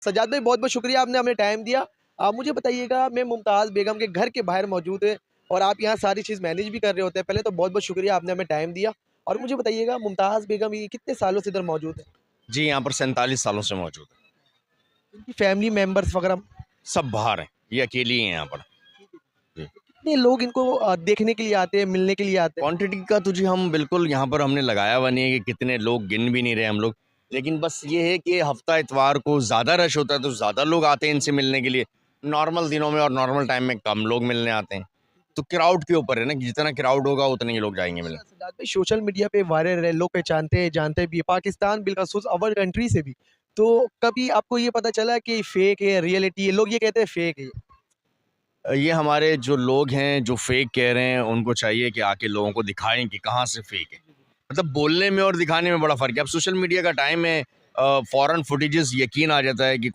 सजाद भाई बहुत बहुत शुक्रिया, आपने हमें टाइम दिया। मुझे बताइएगा, मैं मुमताज़ बेगम के घर के बाहर मौजूद है और आप यहाँ सारी चीज़ मैनेज भी कर रहे होते हैं। पहले तो बहुत बहुत शुक्रिया, आपने हमें टाइम दिया। और मुझे बताइएगा, मुमताज़ बेगम ये कितने सालों से इधर मौजूद है? जी, यहाँ पर 47 सालों से मौजूद है। इनकी फैमिली मेंबर्स वगैरह? सब बाहर हैं, ये अकेली हैं यहाँ पर। जी। कितने लोग इनको देखने के लिए आते हैं, मिलने के लिए आते हैं? क्वांटिटी का तो जी हम बिल्कुल यहाँ पर हमने लगाया हुआ नहीं है कि कितने लोग, गिन भी नहीं रहे हम लोग। लेकिन बस ये है कि हफ्ता इतवार को ज़्यादा रश होता है तो ज़्यादा लोग आते हैं इनसे मिलने के लिए। नॉर्मल दिनों में और नॉर्मल टाइम में कम लोग मिलने आते हैं। तो क्राउड के ऊपर है ना कि जितना क्राउड होगा उतने ही लोग जाएँगे मिलने। सजाद भाई, सोशल मीडिया पे वायरल है, लोग पहचानते हैं, जानते भी हैं, पाकिस्तान बिलखसूस अवर कंट्री से भी। तो कभी आपको ये पता चला कि फेक है, रियलिटी है? लोग ये कहते हैं फेक है। ये हमारे जो लोग हैं जो फेक कह रहे हैं उनको चाहिए कि आके लोगों को दिखाएं कि कहाँ से फेक है। मतलब बोलने में और दिखाने में बड़ा फ़र्क है। अब सोशल मीडिया का टाइम है, फ़ौरन फुटेजेस यकीन आ जाता है कि